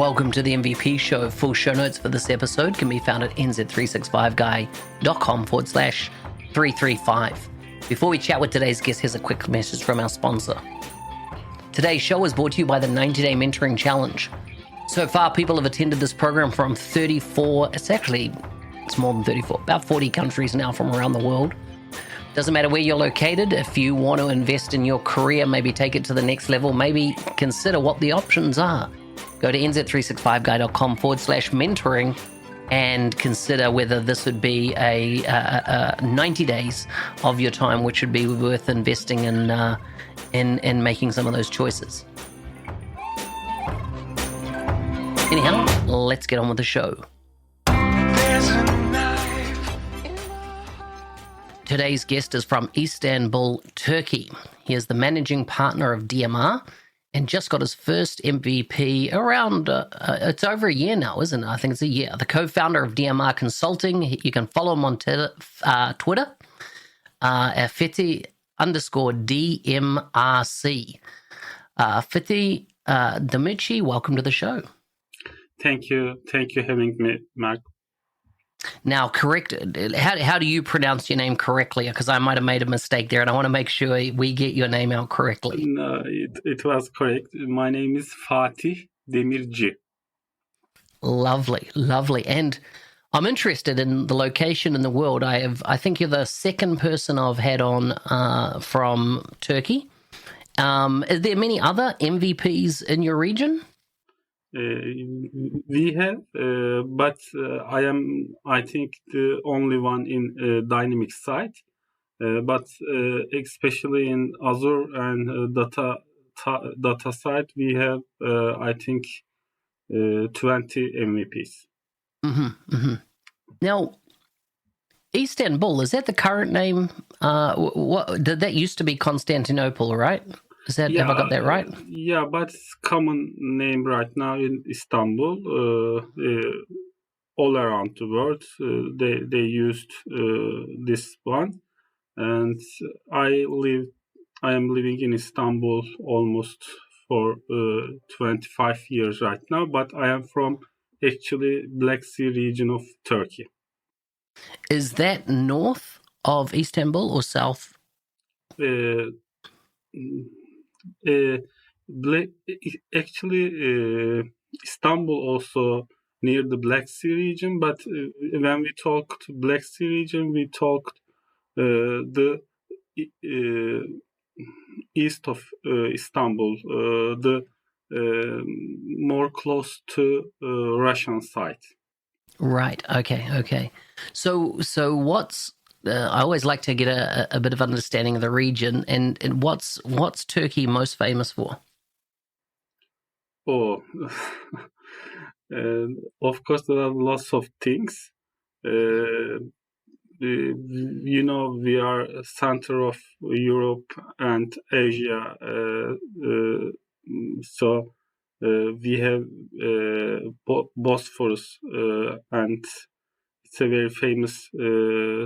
Welcome to the MVP Show. Full show notes for this episode can be found at nz365guy.com/335. Before we chat with today's guest, here's a quick message from our sponsor. Today's show is brought to you by the 90-Day Mentoring Challenge. So far, people have attended this program from 34, it's more than 34, about 40 countries now from around the world. Doesn't matter where you're located. If you want to invest in your career, maybe take it to the next level, maybe consider what the options are. Go to nz365guy.com/mentoring and consider whether this would be a 90 days of your time, which would be worth investing in making some of those choices. Anyhow, let's get on with the show. Today's guest is from Istanbul, Turkey. He is the managing partner of DMR and just got his first MVP around, it's over a year now, isn't it? I think it's a year. The co-founder of DMR Consulting. You can follow him on Twitter, Fatih_DMRC. Fatih Demirci, welcome to the show. Thank you for having me, Mark. Now, correct. How do you pronounce your name correctly? Because I might have made a mistake there, and I want to make sure we get your name out correctly. No, it was correct. My name is Fatih Demirci. Lovely. And I'm interested in the location in the world. I think you're the second person I've had on from Turkey. Is there many other MVPs in your region? We have, but I think, the only one in dynamic side. But especially in Azure and data side, we have, I think, 20 MVPs. Now, Istanbul, is that the current name? That used to be Constantinople, right? Have I got that right? Yeah, but it's common name right now in Istanbul. All around the world, they used this one, and I am living in Istanbul almost for 25 years right now. But I am from actually Black Sea region of Turkey. Is that north of Istanbul or south? Istanbul also near the Black Sea region, but when we talked Black Sea region, we talked the east of Istanbul, the more close to Russian side. Right. Okay. So what's I always like to get a bit of understanding of the region, and what's Turkey most famous for? Oh, of course, there are lots of things. We are a center of Europe and Asia, so we have Bosphorus, and it's a very famous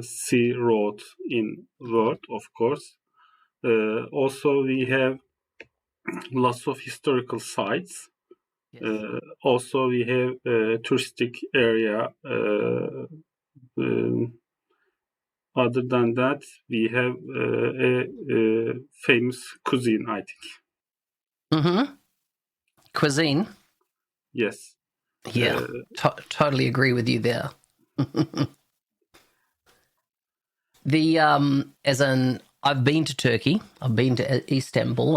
sea road in world, of course. Also, we have lots of historical sites. Yes. Also, we have a touristic area. Other than that, we have a famous cuisine, I think. Cuisine? Yes. Yeah, totally agree with you there. I've been to Turkey. I've been to Istanbul.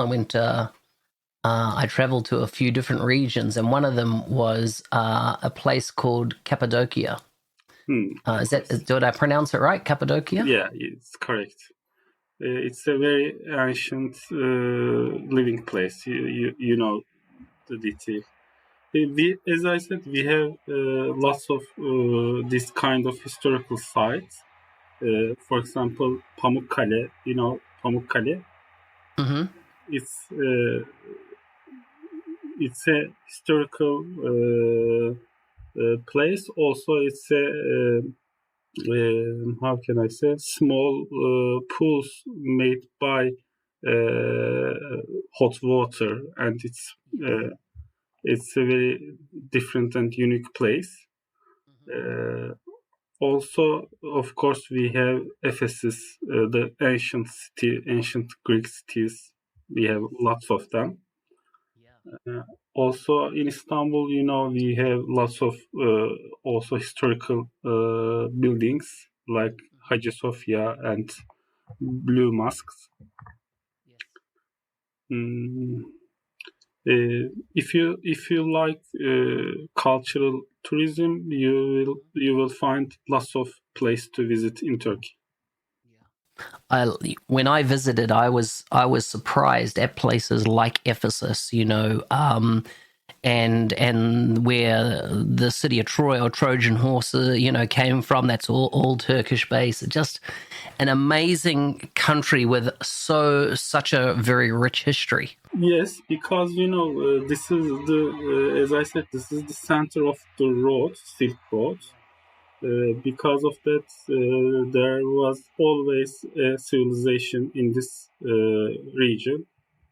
I traveled to a few different regions, and one of them was a place called Cappadocia. Did I pronounce it right? Cappadocia? Yeah, it's correct. It's a very ancient living place. You know the detail. As I said, we have lots of this kind of historical sites. For example, Pamukkale. You know Pamukkale. Mm-hmm. It's a historical place. Also, it's a how can I say, small pools made by hot water, and it's It's a very different and unique place. Also, of course, we have Ephesus, the ancient city, ancient Greek cities. We have lots of them. Also, in Istanbul, we have lots of also historical buildings like Hagia Sophia and Blue Mosques. Mm, if you like cultural tourism, you will find lots of place to visit in Turkey. When I visited, I was surprised at places like Ephesus, and where the city of Troy or Trojan horse, came from. That's all Turkish based. Just an amazing country with such a very rich history. Yes, because this is as I said, this is the center of the road, Silk Road. Because of that, there was always a civilization in this region.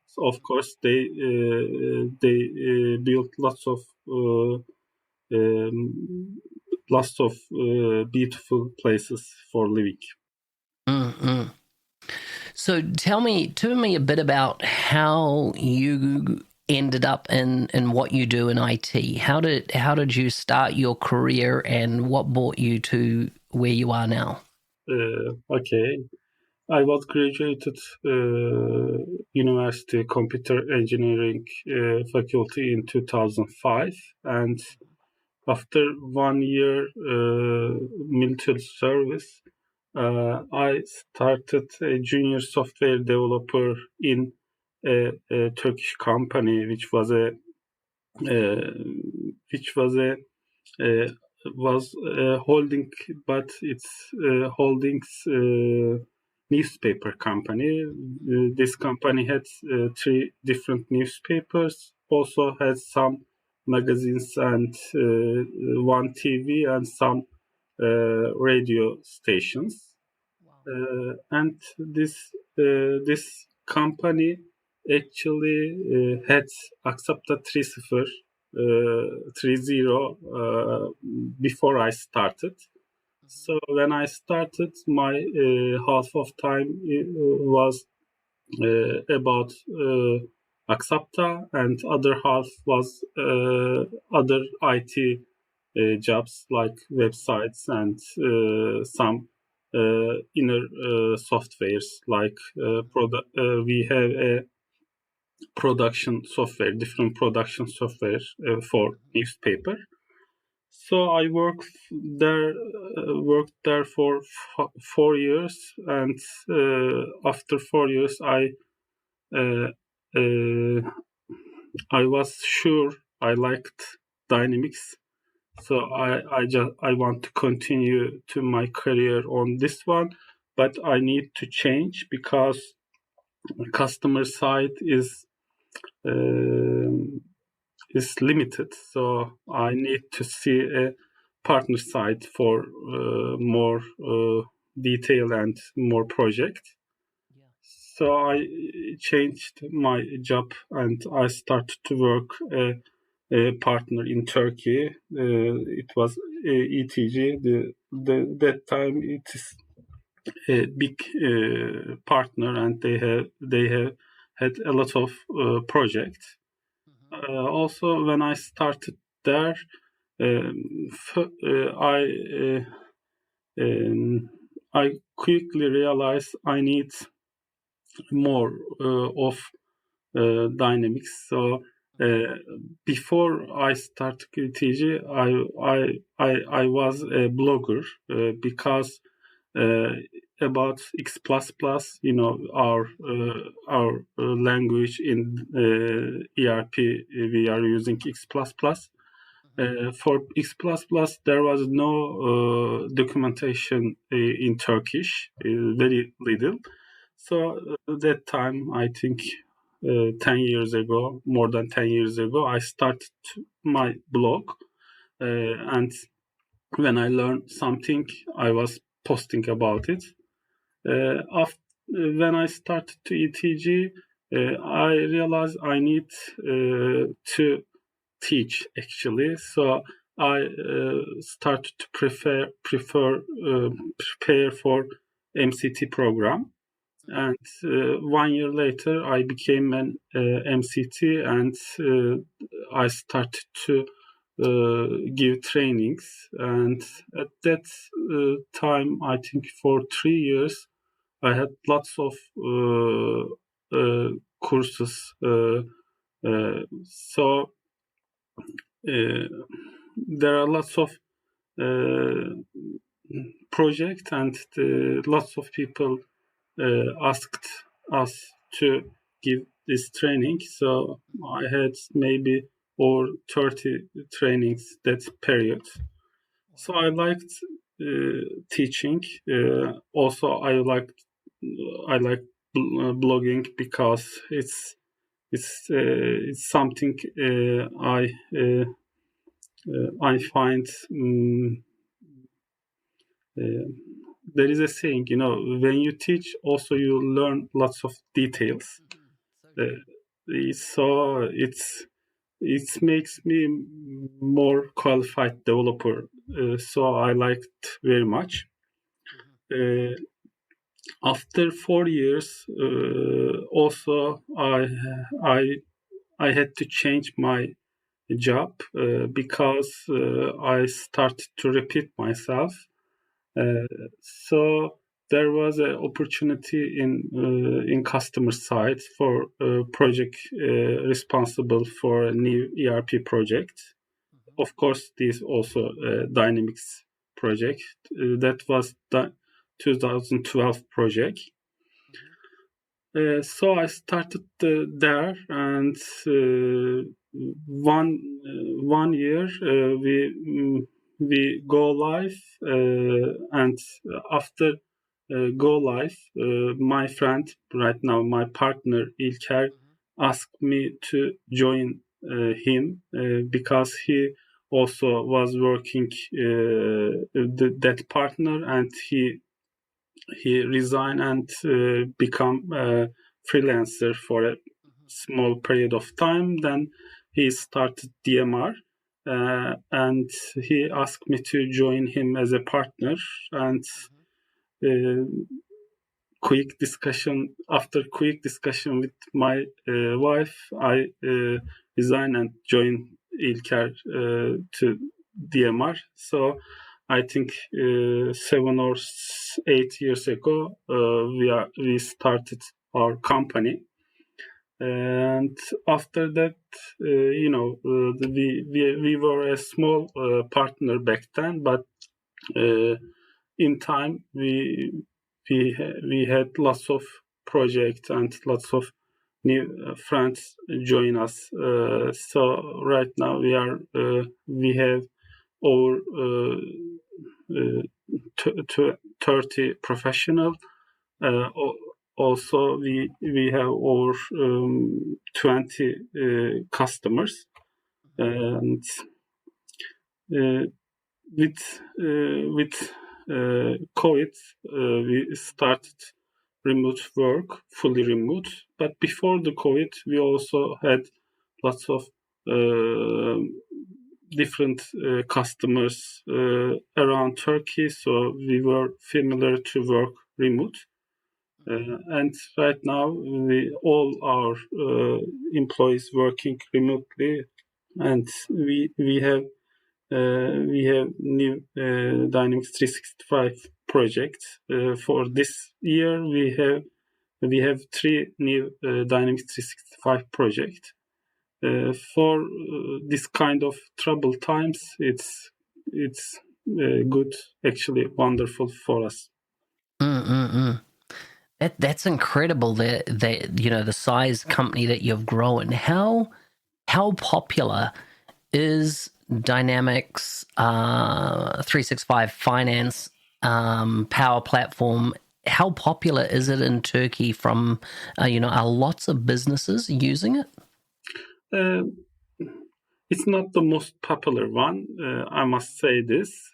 So of course, they built um, lots of beautiful places for living. Mm-hmm. So tell me a bit about how you ended up in what you do in IT. How did you start your career, and what brought you to where you are now? Okay, I was graduated university computer engineering faculty in 2005, and after 1 year military service, I started a junior software developer in a Turkish company, uh, uh, which was a holding, but it's holdings newspaper company. This company had three different newspapers, also had some magazines and one TV and some radio stations. And this company actually had Aksapta 30 before I started. So when I started, my half of time was about Aksapta, and other half was other IT jobs like websites and some inner softwares like we have a production software, different production software for newspaper. So I worked there for 4 years, and after 4 years, uh, uh, I was sure I liked Dynamics. So I want to continue to my career on this one, but I need to change because customer side um, is limited. So I need to see a partner side for more detail and more project. So I changed my job and I started to work a partner in Turkey. It was ETG. That time it is a big partner, and they have had a lot of projects. Also, when I started there, I I quickly realized I need more of dynamics. So before I started QTG, I was a blogger because uh, about X++, our language in ERP, we are using X++. For X++, there was no documentation in Turkish, very little. So that time, I think 10 years ago, more than 10 years ago, I started my blog. And when I learned something, I was posting about it. When I started to ETG, I realized I need to teach actually. So I started to prepare for MCT program, and 1 year later I became an MCT, and I started to give trainings. And at that time, I think for 3 years, I had lots of courses. So there are lots of projects, and lots of people asked us to give this training. So I had maybe over 30 trainings that period. So I liked teaching. Also, I like blogging because it's something I find. There is a saying, when you teach, also you learn lots of details. So it makes me more qualified developer. So I liked very much. After 4 years, also I had to change my job because I started to repeat myself. So there was an opportunity in customer side for a project responsible for a new ERP project. Of course, this also Dynamics project. That was the 2012 project. So I started there, and one year we go live, and after go live, my friend, right now my partner İlker, asked me to join him because he also was working that partner, and he resigned and become a freelancer for a small period of time. Then he started DMR, and he asked me to join him as a partner. And after quick discussion with my wife, I resigned and joined İlker to DMR. So I think 7 or 8 years ago, we started our company, and after that, we were a small partner back then, but in time we had lots of projects and lots of new friends join us. So right now we have over 30 professional. Also, we have over 20 customers, and with COVID, we started remote work, fully remote. But before the COVID, we also had lots of different customers around Turkey, so we were familiar to work remote. And right now, all our employees working remotely, and we have new Dynamics 365 projects. For this year, we have 3 new Dynamics 365 projects. For this kind of troubled times, it's good, actually wonderful for us. That's incredible. That the size company that you've grown. How popular is Dynamics 365 Finance Power Platform? How popular is it in Turkey? From are lots of businesses using it? It's not the most popular one, I must say this.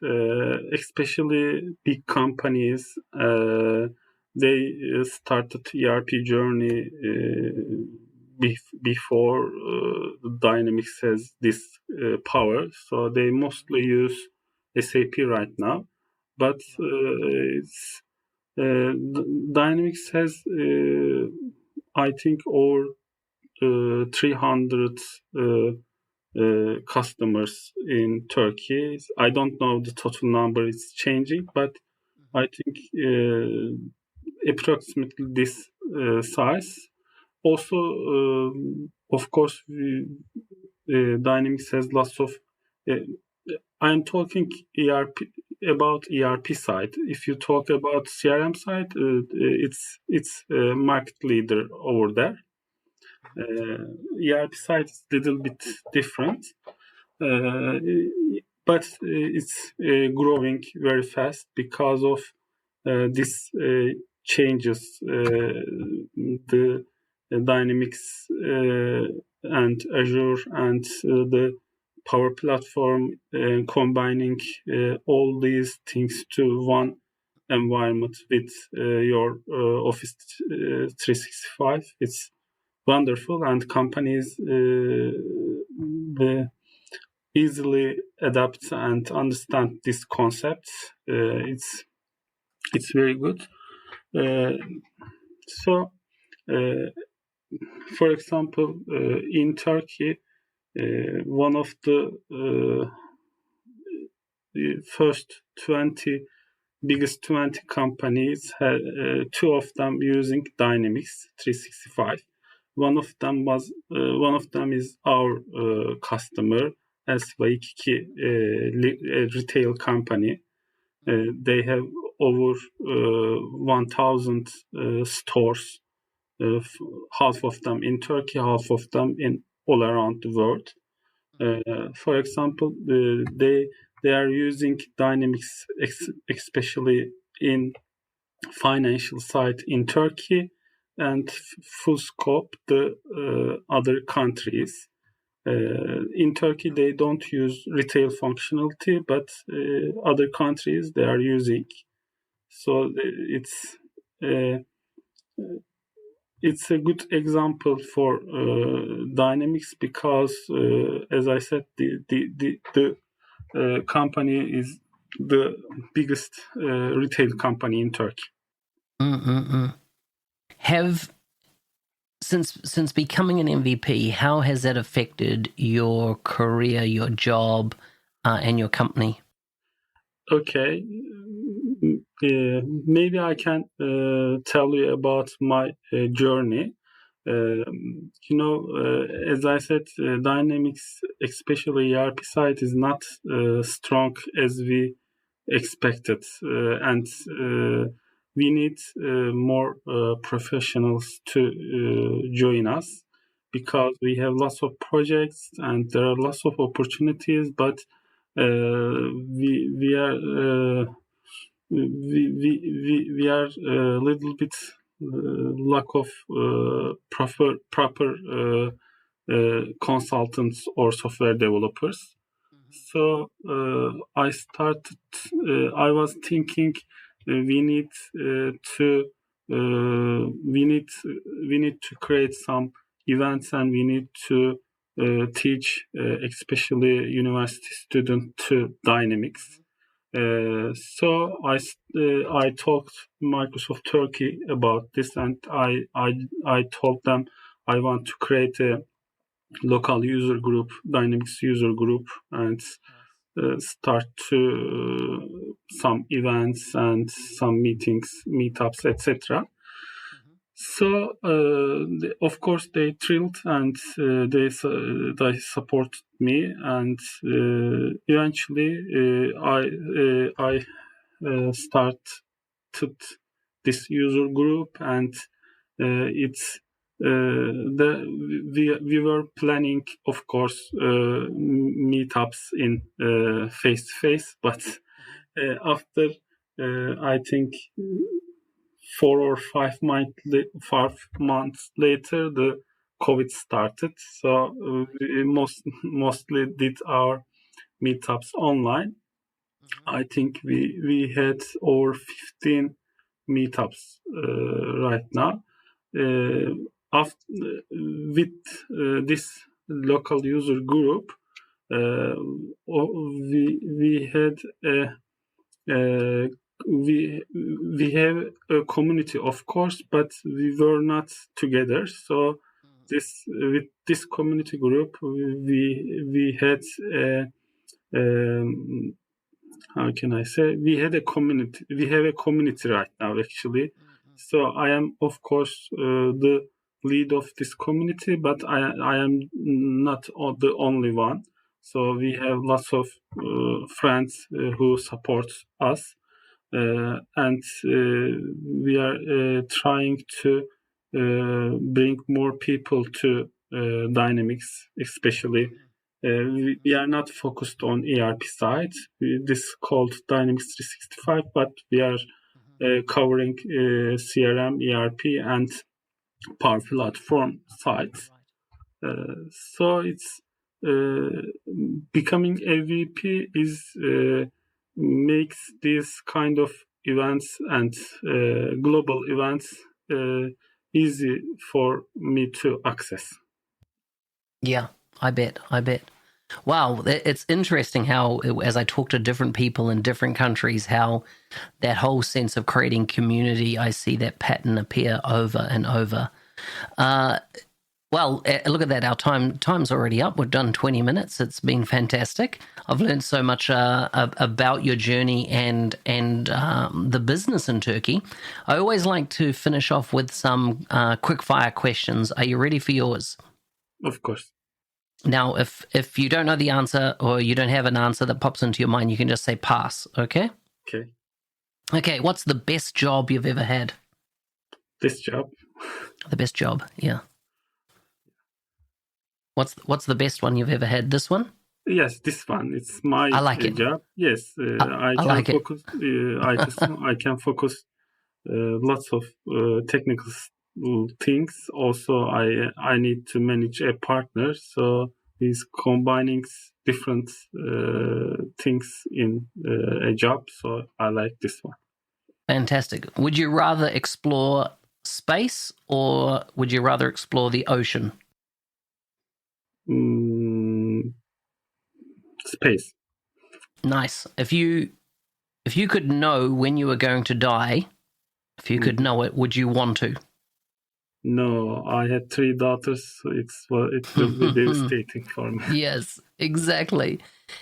Especially big companies, they started ERP journey before the Dynamics has this power. So they mostly use SAP right now, but Dynamics has I think over 300 customers in Turkey. I don't know the total number; it's changing, but I think approximately this size. Also, of course, Dynamics has lots of. I'm talking about ERP side. If you talk about CRM side, it's market leader over there. ERP side is a little bit different, but it's growing very fast because of this changes. The Dynamics and Azure and the Power Platform, combining all these things to one environment with your Office 365. It's wonderful, and companies easily adapt and understand this concept. It's very good. So, for example, in Turkey, one of the first 20 biggest 20 companies had two of them using Dynamics 365. One of them is our customer, SY2 retail company. They have over 1,000 stores, half of them in Turkey, half of them in all around the world. For example, they are using Dynamics, especially in financial side in Turkey, and full scope the other countries. In Turkey, they don't use retail functionality, but other countries they are using. So it's a good example for Dynamics because, as I said, the company is the biggest retail company in Turkey. Have since becoming an MVP, how has that affected your career, your job, and your company? Okay, maybe I can tell you about my journey. As I said, Dynamics, especially ERP side, is not strong as we expected, and we need more professionals to join us because we have lots of projects and there are lots of opportunities, but we are a little bit lack of proper consultants or software developers. So I was thinking we need to create some events, and we need to teach, especially university students, to Dynamics. So I talked Microsoft Turkey about this, and I told them I want to create a local user group, Dynamics user group, and start to some events and some meetings, meetups, etc. So of course they thrilled, and they support me, and eventually I started this user group, and it's we were planning, of course, meetups in face to face, but after I think 5 months later, the COVID started. So we mostly did our meetups online. I think we had over 15 meetups right now. after with this local user group, we had we have a community, of course, but we were not together. So with this community group, we had how can I say? We had a community. We have a community right now, actually. So I am, of course, the lead of this community, but I am not the only one. So we have lots of friends who support us, and we are trying to bring more people to Dynamics, especially. We are not focused on ERP side. This is called Dynamics 365, but we are covering CRM, ERP, and Power Platform sides. So it's becoming a VP is makes these kind of events and global events easy for me to access. Yeah, I bet. Wow, it's interesting how, as I talk to different people in different countries, how that whole sense of creating community, I see that pattern appear over and over. Well, look at that. Our time's already up. We've done 20 minutes. It's been fantastic. I've learned so much about your journey and the business in Turkey. I always like to finish off with some quick fire questions. Are you ready for yours? Of course. Now, if you don't know the answer or you don't have an answer that pops into your mind, you can just say pass, okay? Okay, what's the best job you've ever had? This job. The best job, yeah. What's the best one you've ever had? This one? Yes, this one. It's my job. Yes, I can like focus. I can focus lots of technical things. Also, I need to manage a partner, so he's combining different things in a job. So I like this one. Fantastic. Would you rather explore space or would you rather explore the ocean? Space. Nice. If you could know when you were going to die, if you could know it, would you want to? No, I had 3 daughters, so it will be devastating for me. Yes, exactly.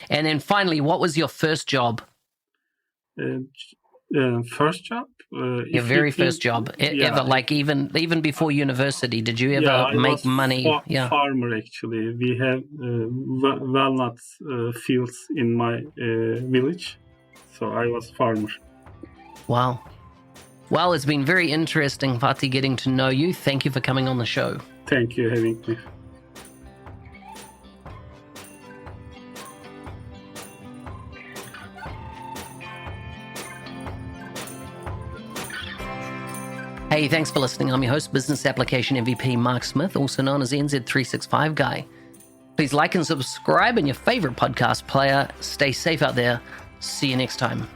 And then finally, what was your first job? First job? Your very first job ever, like even before university, did you ever make money? Farmer, actually. We have walnut fields in my village, so I was farmer. Wow. Well, it's been very interesting, Fatih, getting to know you. Thank you for coming on the show. Thank you for having me. Hey, thanks for listening. I'm your host, Business Application MVP Mark Smith, also known as NZ365 Guy. Please like and subscribe in your favorite podcast player. Stay safe out there. See you next time.